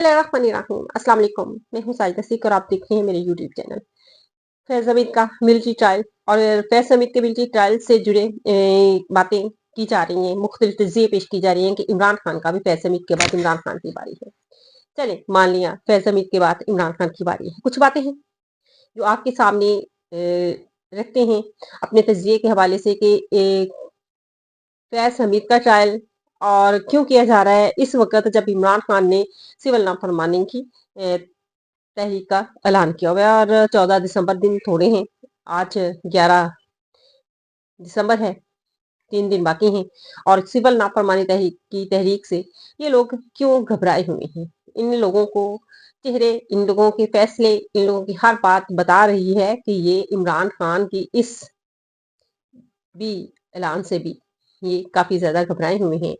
अस्सलाम वालेकुम। मैं हूँ साजिदा सिक और आप देख रहे हैं मेरे यूट्यूब चैनल। फैज़ हमीद का मिलिट्री ट्रायल और फैज़ हमीद के मिलिट्री ट्रायल से जुड़े बातें की जा रही हैं, मुख्तलिफ तज्ज़िये पेश की जा रही हैं कि इमरान खान का भी फैज़ हमीद के बाद इमरान खान की बारी है। चलें, मान लिया फैज़ हमीद के बाद इमरान खान की बारी है। कुछ बातें हैं जो आपके सामने रखते हैं अपने तज्ज़िये के हवाले से कि फैज़ हमीद का ट्रायल और क्यों किया जा रहा है इस वक़्त जब इमरान खान ने सिविल नाफरमानी की तहरीक का ऐलान किया हुआ है और 14 दिसंबर दिन थोड़े हैं। आज 11 दिसंबर है, 3 दिन बाकी हैं और सिविल नाफरमानी तहरीक से ये लोग क्यों घबराए हुए हैं? इन लोगों को चेहरे, इन लोगों के फैसले, इन लोगों की हर बात बता रही है कि ये इमरान खान की इस भी ऐलान से भी ये काफ़ी ज़्यादा घबराए हुए हैं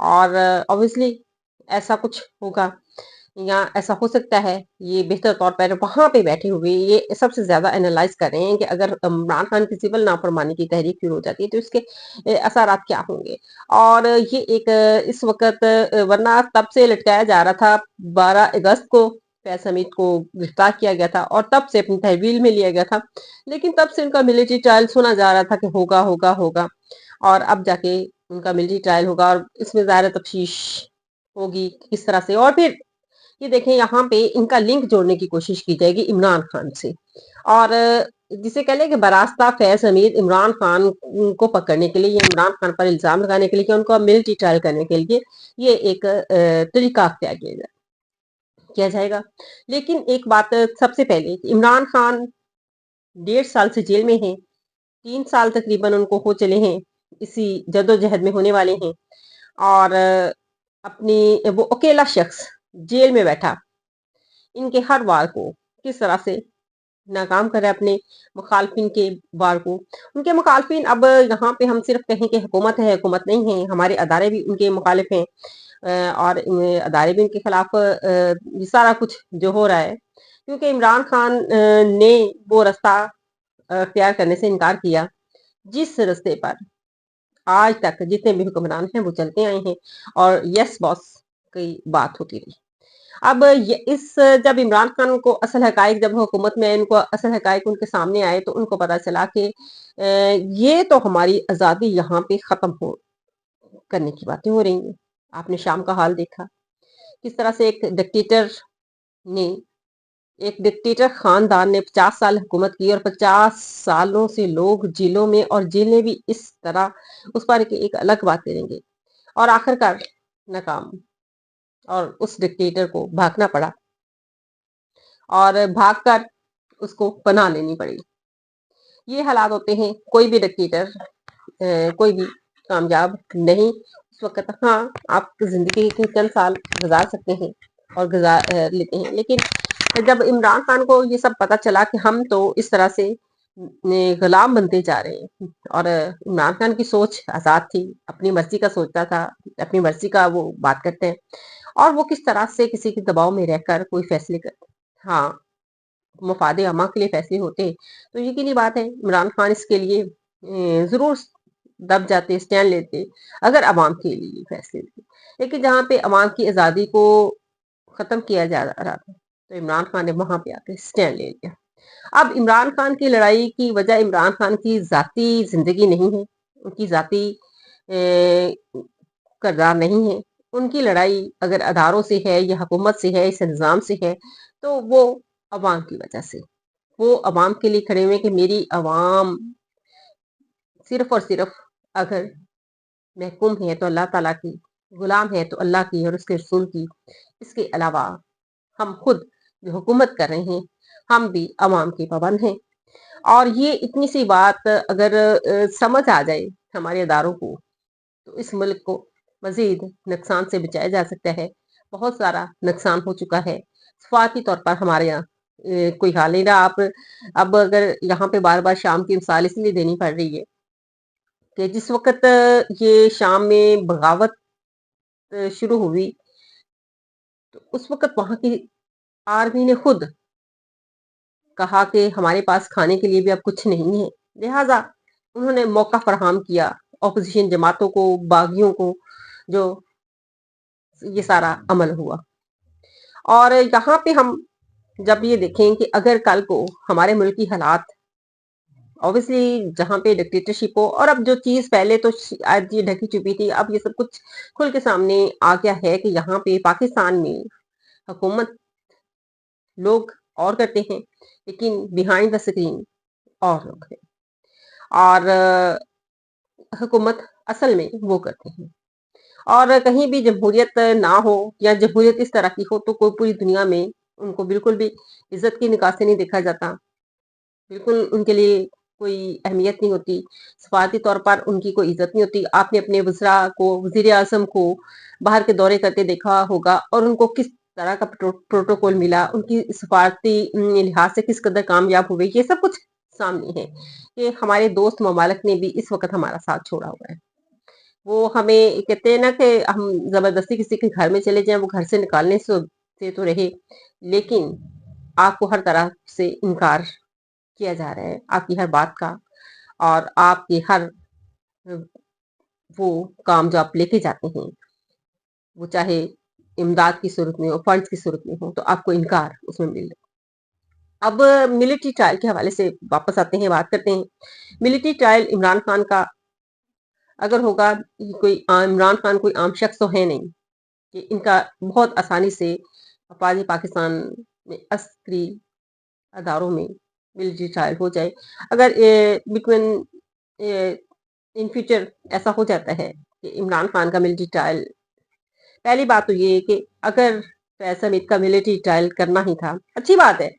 और ऑब्वियसली ऐसा कुछ होगा या ऐसा हो सकता है, ये बेहतर तौर पर वहाँ पे बैठे हुए ये सबसे ज़्यादा एनालाइज़ कर रहे हैं कि अगर इमरान खान की सिविल नाफरमानी की तहरीक शुरू हो जाती है तो इसके असरात क्या होंगे? और ये एक इस वक़्त वरना तब से लटकाया जा रहा था 12 अगस्त को फैज़ हमीद को गिरफ्तार किया गया था और तब से अपनी तहवील में लिया गया था। लेकिन तब से उनका मिलिट्री ट्रायल सुना जा रहा था कि होगा, होगा, होगा और अब जाके उनका मिलिट्री ट्रायल होगा और इसमें ज़्यादा तफ्तीश होगी किस तरह से और फिर ये देखें यहाँ पे इनका लिंक जोड़ने की कोशिश की जाएगी इमरान खान से और जिसे कह लें कि बरास्ता फैज हमीद इमरान खान को पकड़ने के लिए या इमरान खान पर इल्जाम लगाने के लिए कि उनको मिलिट्री ट्रायल करने के लिए ये एक तरीका अख्तियार किया जाएगा। लेकिन एक बात सबसे पहले इमरान खान 1.5 साल से जेल में है, 3 साल तकरीबन उनको हो चले हैं इसी जद्दोजहद में होने वाले हैं और अपनी वो अकेला शख्स जेल में बैठा इनके हर वार को किस तरह से नाकाम कर रहा है अपने मुखालफिन के वार को। उनके मुखालफिन अब यहाँ पे हम सिर्फ कहें कि हुकूमत है, हुकूमत नहीं है, हमारे अदारे भी उनके मुखालिफ हैं और अदारे भी उनके खिलाफ ये सारा कुछ जो हो रहा है क्योंकि इमरान खान ने वो रास्ता अख्तियार करने से इनकार किया जिस रास्ते पर आज तक जितने भी हुक्मरान हैं वो चलते आए हैं और यस बॉस की बात होती रही। अब ये इस जब इमरान खान को असल हकाइक जब हुकूमत में इनको असल हकाइक उनके सामने आए तो उनको पता चला कि ये तो हमारी आज़ादी यहाँ पे ख़त्म हो करने की बातें हो रही हैं। आपने शाम का हाल देखा किस तरह से ने एक डिक्टेटर खानदान ने 50 साल हुकूमत की और 50 सालों से लोग जेलों में और जेलें भी इस तरह उस पर एक अलग बात करेंगे और आखिरकार नाकाम और उस डिक्टेटर को भागना पड़ा और भागकर उसको पनाह लेनी पड़ी। ये हालात होते हैं कोई भी डिक्टेटर कोई भी कामयाब नहीं उस वक्त हाँ आप जिंदगी के चंद साल गुजार सकते हैं और गुजार लेते हैं लेकिन जब इमरान खान को ये सब पता चला कि हम तो इस तरह से गुलाम बनते जा रहे हैं और इमरान खान की सोच आज़ाद थी अपनी मर्जी का सोचता था अपनी मर्जी का वो बात करते हैं और वो किस तरह से किसी के दबाव में रहकर कोई फैसले करते हाँ मफाद अमा के लिए फैसले होते हैं तो यकीनी बात है इमरान खान इसके लिए जरूर दब जाते स्टैंड लेते अगर अवाम के लिए फैसले लेते लेकिन जहाँ पे अवाम की आज़ादी को ख़त्म किया जा रहा था तो इमरान खान ने वहां पे आके स्टैंड ले लिया। अब इमरान खान की लड़ाई की वजह इमरान खान की जाती जिंदगी नहीं है उनकी जाती किरदार नहीं है उनकी लड़ाई अगर अदारों से है या हुकूमत से है इस निज़ाम से है तो वो अवाम की वजह से वो अवाम के लिए खड़े हुए कि मेरी अवाम सिर्फ और सिर्फ अगर महकूम है तो अल्लाह ताला की गुलाम है तो अल्लाह की और उसके रसूल की इसके अलावा हम खुद जो हुकूमत कर रहे हैं हम भी अवाम के पाबंद हैं और ये इतनी सी बात अगर समझ आ जाए हमारे अदारों को तो इस मुल्क को मजीद नुकसान से बचाया जा सकता है। बहुत सारा नुकसान हो चुका है सफारती तौर पर हमारे यहाँ कोई हाल नहीं रहा। आप अब अगर यहाँ पे बार बार शाम की मिसाल इसलिए देनी पड़ रही है कि जिस वक्त ये शाम में बगावत शुरू हुई तो उस वक्त वहां की आर्मी ने खुद कहा कि हमारे पास खाने के लिए भी अब कुछ नहीं है लिहाजा उन्होंने मौका फराहम किया ऑपोजिशन जमातों को बागियों को जो ये सारा अमल हुआ और यहाँ पे हम जब ये देखें कि अगर कल को हमारे मुल्क की हालात ऑब्वियसली जहाँ पे डिक्टेटरशिप हो, और अब जो चीज पहले तो आज ये ढकी छुपी थी, अब ये सब कुछ खुल के सामने आ गया है कि यहाँ पे पाकिस्तान में हुकूमत लोग और करते हैं, लेकिन बिहाइंड द स्क्रीन और लोग हैं, और हुकूमत असल में वो करते हैं। और कहीं भी जमहूरियत ना हो या जमहूरियत इस तरह की हो तो कोई पूरी दुनिया में उनको बिल्कुल भी इज्जत की निगाह से नहीं देखा जाता, बिल्कुल उनके लिए कोई अहमियत नहीं होती, सफारती तौर पर उनकी कोई इज्जत नहीं होती। आपने अपने वज़रा को, वज़ीर आज़म को बाहर के दौरे करते देखा होगा, और उनको किस तरह का प्रोटोकॉल मिला, उनकी सफारती लिहाज से किस कदर कामयाब हुए, ये सब कुछ सामने है कि हमारे दोस्त ममालिक ने भी इस वक्त हमारा साथ छोड़ा हुआ है। वो हमें कहते हैं ना कि हम जबरदस्ती किसी के घर में चले जाएं, वो घर से निकालने से तो रहे, लेकिन आपको हर तरह से इनकार किया जा रहा है आपकी हर बात का, और आपकी हर वो काम जो आप लेके जाते हैं, वो चाहे इमदाद की सूरत में हो, फंड्स की सूरत में हो, तो आपको इनकार उसमें मिल रहा है। अब मिलिट्री ट्रायल के हवाले से वापस आते हैं, बात करते हैं। मिलिट्री ट्रायल इमरान खान का अगर होगा, कोई इमरान खान कोई आम शख्स तो है नहीं कि इनका बहुत आसानी से अफवाज पाकिस्तान में अस्करी अदारों में मिलिट्री ट्रायल हो जाए। अगर बिटवीन इन फ्यूचर ऐसा हो जाता है कि इमरान खान का मिलिट्री ट्रायल, पहली बात तो ये है कि अगर फैज हमीद का मिलिट्री ट्रायल करना ही था, अच्छी बात है,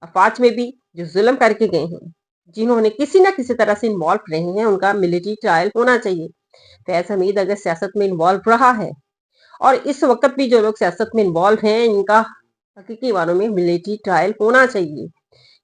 अफवाज में भी जो जुल्म करके गए हैं, जिन्होंने किसी ना किसी तरह से इन्वॉल्व रहे हैं, उनका मिलिट्री ट्रायल होना चाहिए। फैज हमीद अगर सियासत में इन्वॉल्व रहा है, और इस वक्त भी जो लोग सियासत में इन्वॉल्व हैं, इनका हकीकी मानों में मिलिट्री ट्रायल होना चाहिए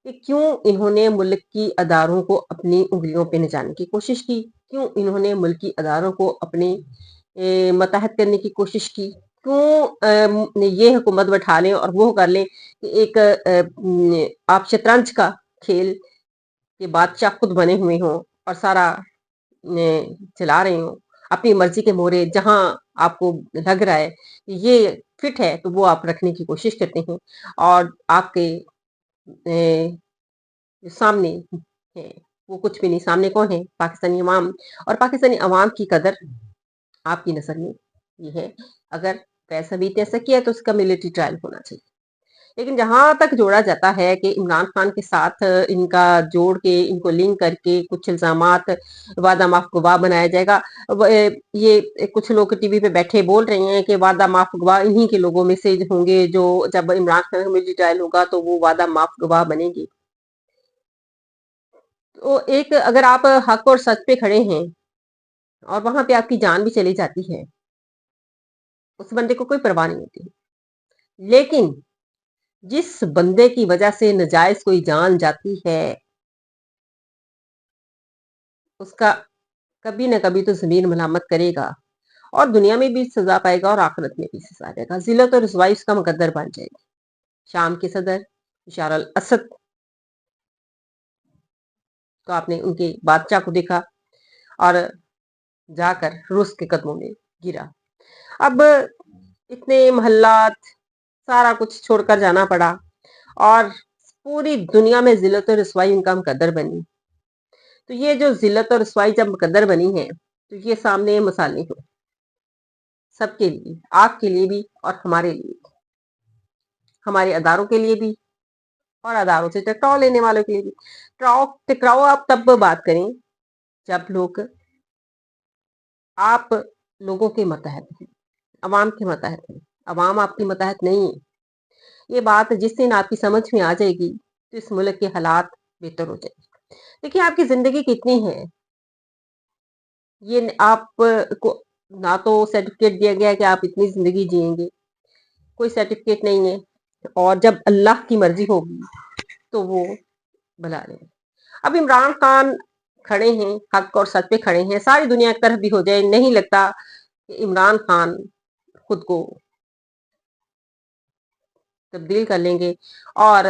कि क्यों इन्होंने मुल्क की अदारों को अपनी उंगलियों पे नचाने की कोशिश की, क्यों इन्होंने मुल्की अदारों को अपने मतहत करने की कोशिश की, क्यों ये हुकूमत बैठा लें और वो कर लें कि एक आप शतरंज का खेल के बादशाह खुद बने हुए हों और सारा चला रहे हों, अपनी मर्जी के मोहरे जहां आपको लग रहा है कि ये फिट है तो वो आप रखने की कोशिश करते हैं, और आपके सामने है वो कुछ भी नहीं। सामने कौन है? पाकिस्तानी अवाम, और पाकिस्तानी अवाम की कदर आपकी नजर में ये है। अगर पैसा भी ऐसा किया तो उसका मिलिट्री ट्रायल होना चाहिए। लेकिन जहां तक जोड़ा जाता है कि इमरान खान के साथ इनका जोड़ के, इनको लिंक करके कुछ इल्जामात वादा माफ गवाह बनाया जाएगा, ये कुछ लोग टीवी पे बैठे बोल रहे हैं कि वादा माफ गवाह इन्हीं के लोगों में से होंगे जो जब इमरान खान का मिलिट्री ट्रायल होगा तो वो वादा माफ गवाह बनेंगे। तो एक अगर आप हक और सच पे खड़े हैं और वहां पे आपकी जान भी चली जाती है, उस बंदे को कोई परवाह नहीं होती। लेकिन जिस बंदे की वजह से नजायज कोई जान जाती है, उसका कभी ना कभी तो जमीन मलामत करेगा, और दुनिया में भी सजा पाएगा और आखिरत में भी सजा देगा। जिल्लत और रुसवाई उसका मुकद्दर बन जाएगी। शाम के सदर बशर अल असद, तो आपने उनके बादशाह को देखा और जाकर रूस के कदमों में गिरा। अब इतने महल्लात सारा कुछ छोड़कर जाना पड़ा, और पूरी दुनिया में जिल्लत और रुसवाई उनका मुकद्दर बनी। तो ये जो जिल्लत और रुसवाई जब मुकद्दर बनी है, तो ये सामने मसाले हो सबके लिए, आपके लिए भी और हमारे लिए भी, हमारे अदारों के लिए भी और अदारों से टकराव लेने वालों के लिए भी। टकराव आप तब बात करें जब लोग आप लोगों के मतहत हैं, अवाम के मतहत हैं, अवाम आपकी मतहत नहीं है। ये बात जिस दिन आपकी समझ में आ जाएगी तो इस मुल्क के हालात बेहतर हो जाएंगे। देखिए, आपकी जिंदगी कितनी है, ये आपको ना तो सर्टिफिकेट दिया गया है कि आप इतनी जिंदगी जिएंगे, कोई सर्टिफिकेट नहीं है, और जब अल्लाह की मर्जी होगी तो वो बुला लेंगे। अब इमरान खान खड़े हैं, हक और सच पे खड़े हैं, सारी दुनिया एक तरफ भी हो जाए, नहीं लगता कि इमरान खान खुद को तब्दील कर लेंगे और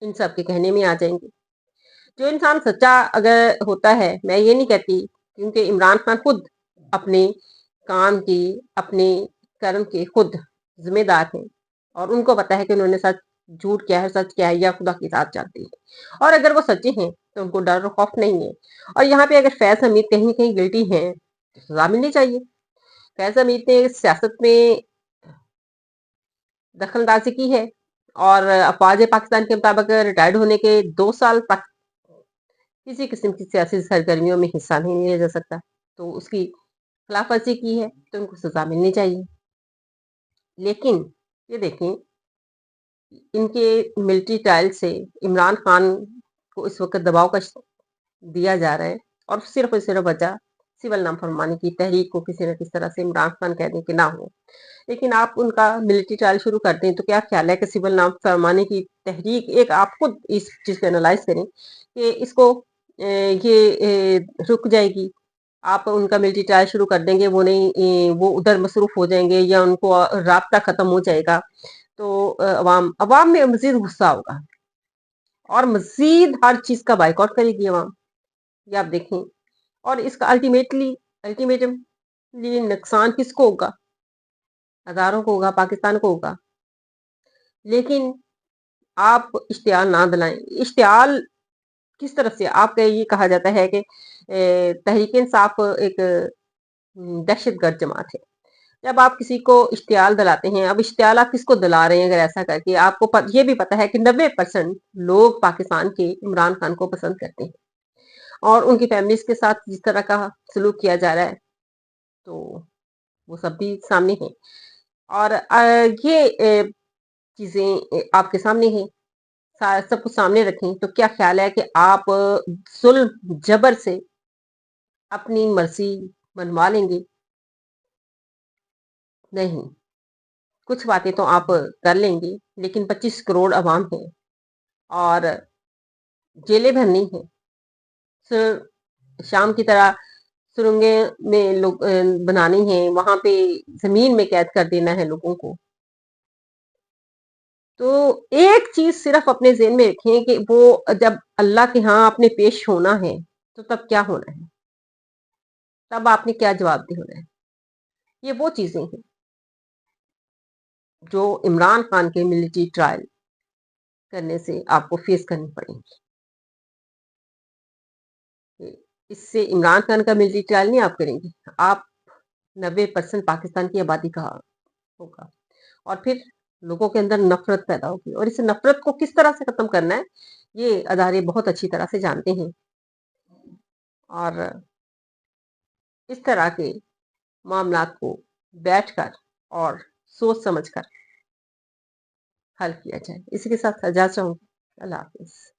इन सब के कहने में आ जाएंगे। जो इंसान सच्चा अगर होता है, मैं ये नहीं कहती, क्योंकि इमरान खान खुद अपने काम की, अपने कर्म के खुद जिम्मेदार हैं, और उनको पता है कि उन्होंने सच झूठ क्या है, सच क्या है, या खुदा की ज़ात जानती है। और अगर वो सच्चे हैं तो उनको डर और खौफ नहीं है। और यहाँ पे अगर फैज़ हमीद कहीं न कहीं गिल्टी हैं तो सज़ा मिलनी चाहिए। फैज़ हमीद ने सियासत में दखल-अंदाज़ी की है और अफ़वाज पाकिस्तान के मुताबिक रिटायर्ड होने के 2 साल तक किसी किस्म की सियासी सरगर्मियों में हिस्सा नहीं लिया जा सकता। तो उसकी खिलाफ़वर्ज़ी की है तो उनको सज़ा मिलनी चाहिए। लेकिन ये देखें, इनके मिलिट्री ट्रायल से इमरान खान को इस वक़्त दबाव का दिया जा रहा है और सिर्फ़ वजह सिविल नाफरमानी की तहरीक को किसी न किसी तरह से इमरान खान कह दें कि ना हो। लेकिन आप उनका मिलिट्री ट्रायल शुरू कर दें तो क्या ख्याल है कि सिविल नाफरमानी की तहरीक, एक आप खुद इस चीज़ को एनालाइज़ करें कि इसको रुक जाएगी। आप उनका मिलिट्री ट्रायल शुरू कर देंगे, वो नहीं वो उधर मसरूफ़ हो जाएँगे या उनको राब्ता ख़त्म हो जाएगा। तो अवाम अवाम में मज़ीद गुस्सा होगा और मज़ीद हर चीज़ का बायकॉट करेगी अवाम, ये आप देखें। और इसका अल्टीमेटमली नुकसान किसको होगा? हज़ारों को होगा, पाकिस्तान को होगा। लेकिन आप इश्तियाल ना दिलाएँ। इश्तियाल किस तरफ से? आपका ये कहा जाता है कि तहरीक-ए-इंसाफ एक दहशतगर्द जमात है। जब आप किसी को इश्तियाल दिलाते हैं, अब इश्तियाल आप किसको दिला रहे हैं अगर ऐसा करके? आपको ये भी पता है कि 90% लोग पाकिस्तान के इमरान खान को पसंद करते हैं और उनकी फैमिलीज़ के साथ जिस तरह का सलूक किया जा रहा है, तो वो सब भी सामने है। और ये चीज़ें आपके सामने हैं, सब कुछ सामने रखें, तो क्या ख्याल है कि आप ज़ुल्म, जबर से अपनी मर्ज़ी मनवा लेंगे? नहीं, कुछ बातें तो आप कर लेंगे, लेकिन 25 करोड़ अवाम है और जेलें भरनी है। शाम की तरह सुरंगें में लोग बनानी है, वहाँ पे ज़मीन में कैद कर देना है लोगों को। तो एक चीज़ सिर्फ़ अपने ज़हन में रखें कि वो जब अल्लाह के यहाँ आपने पेश होना है, तो तब क्या होना है? तब आपने क्या जवाबदेह होना है? ये वो चीज़ें हैं, जो इमरान खान के मिलिट्री ट्रायल करने से आपको फ़ेस करनी पड़ेंगी। इससे इमरान खान का मिलिट्री ट्रायल नहीं आप करेंगे, आप 90% पाकिस्तान की आबादी का होगा और फिर लोगों के अंदर नफ़रत पैदा होगी और इस नफ़रत को किस तरह से ख़त्म करना है, ये अदारे बहुत अच्छी तरह से जानते हैं और इस तरह के मामलात को बैठकर और सोच समझ कर हल किया जाए। इसी के साथ इजाज़त चाहूँगी। अल्लाह हाफ़िज़।